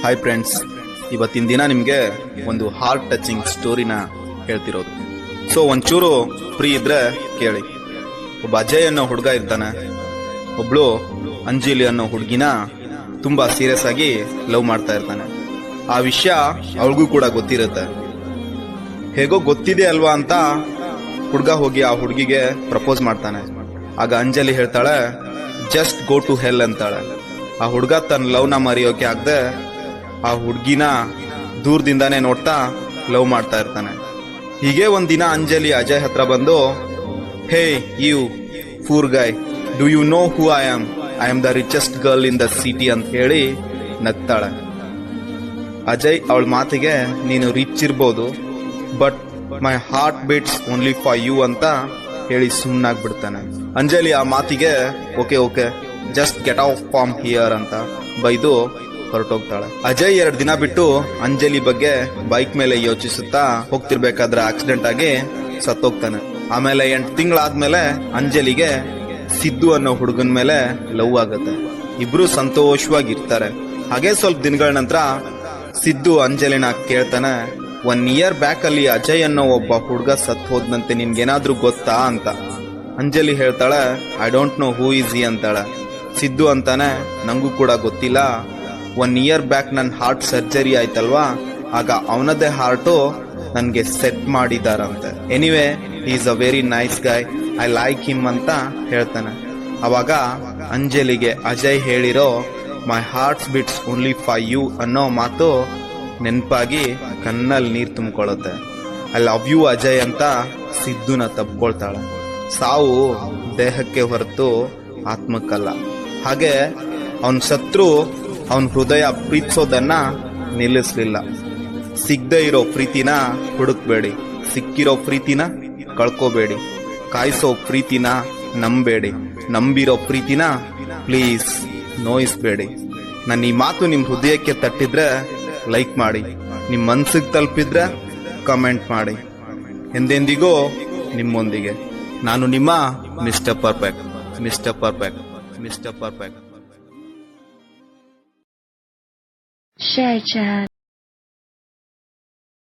Hi friends, ಇವತ್ತಿನ ದಿನ ನಿಮಗೆ ಒಂದು ಹಾರ್ಟ್ ಟಚಿಂಗ್ ಸ್ಟೋರಿನ ಹೇಳ್ತಿರೋದು. ಸೊ ಒಂಚೂರು ಫ್ರೀ ಇದ್ರೆ ಕೇಳಿ. ಒಬ್ಬ ಅಜಯ್ ಅನ್ನೋ ಹುಡುಗ ಇರ್ತಾನೆ. ಒಬ್ಳು ಅಂಜಲಿ ಅನ್ನೋ ಹುಡುಗಿನ ತುಂಬಾ ಸೀರಿಯಸ್ ಆಗಿ ಲವ್ ಮಾಡ್ತಾ ಇರ್ತಾನೆ. ಆ ವಿಷಯ ಅವಳಿಗೂ ಕೂಡ ಗೊತ್ತಿರುತ್ತೆ. ಹೇಗೋ ಗೊತ್ತಿದೆ ಅಲ್ವಾ ಅಂತ ಹುಡುಗ ಹೋಗಿ ಆ ಹುಡುಗಿಗೆ ಪ್ರಪೋಸ್ ಮಾಡ್ತಾನೆ. ಆಗ ಅಂಜಲಿ ಹೇಳ್ತಾಳೆ, ಜಸ್ಟ್ ಗೋ ಟು ಹೆಲ್ ಅಂತಾಳೆ. ಆ ಹುಡುಗ ತನ್ನ ಲವ್ನ ಮರೆಯೋಕೆ ಆಗದೆ ಆ ಹುಡುಗಿನ ದೂರದಿಂದಾನೇ ನೋಡ್ತಾ ಲವ್ ಮಾಡ್ತಾ ಇರ್ತಾನೆ. ಹೀಗೆ ಒಂದಿನ ಅಂಜಲಿ ಅಜಯ್ ಹತ್ರ ಬಂದು, hey you poor guy, do you know who I am the richest girl in the city ಅಂತ ಹೇಳಿ ನಗ್ತಾಳೆ. ಅಜಯ್ ಅವಳ ಮಾತಿಗೆ, ನೀನು ರಿಚ್ ಇರ್ಬೋದು, but my heart beats only for you ಅಂತ ಹೇಳಿ ಸುಮ್ಮನಾಗ್ಬಿಡ್ತಾನೆ. ಅಂಜಲಿ ಆ ಮಾತಿಗೆ okay just get out from here ಅಂತ ಬೈದು ಹೊರಟೋಗ್ತಾಳೆ. ಅಜಯ್ 2 ದಿನ ಬಿಟ್ಟು ಅಂಜಲಿ ಬಗ್ಗೆ ಬೈಕ್ ಮೇಲೆ ಯೋಚಿಸುತ್ತಾ ಹೋಗ್ತಿರ್ಬೇಕಾದ್ರೆ ಆಕ್ಸಿಡೆಂಟ್ ಆಗಿ ಸತ್ತೋಗ್ತಾನೆ. ಆಮೇಲೆ 8 ತಿಂಗಳಾದ್ಮೇಲೆ ಅಂಜಲಿಗೆ ಸಿದ್ದು ಅನ್ನೋ ಹುಡುಗನ ಮೇಲೆ ಲವ್ ಆಗುತ್ತೆ. ಇಬ್ರು ಸಂತೋಷವಾಗಿರ್ತಾರೆ. ಹಾಗೆ ಸ್ವಲ್ಪ ದಿನಗಳ ನಂತರ ಸಿದ್ದು ಅಂಜಲಿನ ಕೇಳ್ತಾನೆ, 1 ಇಯರ್ ಬ್ಯಾಕ್ ಅಲ್ಲಿ ಅಜಯ್ ಅನ್ನೋ ಒಬ್ಬ ಹುಡುಗ ಸತ್ ಹೋದ್ನಂತೆ, ನಿನ್ಗೇನಾದ್ರೂ ಗೊತ್ತಾ ಅಂತ. ಅಂಜಲಿ ಹೇಳ್ತಾಳೆ, I don't know who is he ಅಂತಾಳೆ. ಸಿದ್ದು ಅಂತಾನೆ, ನಂಗೂ ಕೂಡ ಗೊತ್ತಿಲ್ಲ. 1 ಇಯರ್ ಬ್ಯಾಕ್ ನನ್ನ ಹಾರ್ಟ್ ಸರ್ಜರಿ ಆಯ್ತಲ್ವಾ, ಆಗ ಅವನದೇ ಹಾರ್ಟು ನನ್ಗೆ ಸೆಟ್ ಮಾಡಿದಾರಂತೆ. Anyway is a very nice guy, I like him ಅಂತ ಹೇಳ್ತಾನೆ. ಅವಾಗ ಅಂಜಲಿಗೆ ಅಜಯ್ ಹೇಳಿರೋ my hearts beats only for you ಅನ್ನೋ ಮಾತು ನೆನಪಾಗಿ ಕಣ್ಣಲ್ಲಿ ನೀರು ತುಂಬಿಕೊಳ್ಳುತ್ತೆ. ಐ ಲವ್ ಯು ಅಜಯ್ ಅಂತ ಸಿದ್ದುನ ತಪ್ಕೊಳ್ತಾಳೆ. ಸಾವು ದೇಹಕ್ಕೆ ಹೊರತು ಆತ್ಮಕ್ಕಲ್ಲ. ಹಾಗೆ ಅವನ್ ಶತ್ರು ಅವನ್ ಹೃದಯ ಪ್ರೀತಿಸೋದನ್ನ ನಿಲ್ಲಿಸ್ಲಿಲ್ಲ. ಸಿಗದೆ ಇರೋ ಪ್ರೀತಿನ ಹುಡುಕ್ಬೇಡಿ, ಸಿಕ್ಕಿರೋ ಪ್ರೀತಿನ ಕಳ್ಕೋಬೇಡಿ. ಕಾಯಿಸೋ ಪ್ರೀತಿನ ನಂಬೇಡಿ, ನಂಬಿರೋ ಪ್ರೀತಿನ ಪ್ಲೀಸ್ ನೋಯಿಸ್ಬೇಡಿ. ನನ್ನ ಈ ಮಾತು ನಿಮ್ ಹೃದಯಕ್ಕೆ ತಟ್ಟಿದ್ರೆ ಲೈಕ್ ಮಾಡಿ, ನಿಮ್ ಮನ್ಸಿಗೆ ತಲುಪಿದ್ರೆ ಕಮೆಂಟ್ ಮಾಡಿ. ಎಂದೆಂದಿಗೂ ನಿಮ್ಮೊಂದಿಗೆ ನಾನು ನಿಮ್ಮ ಮಿಸ್ಟರ್ ಪರ್ಫೆಕ್ಟ್. Share chat.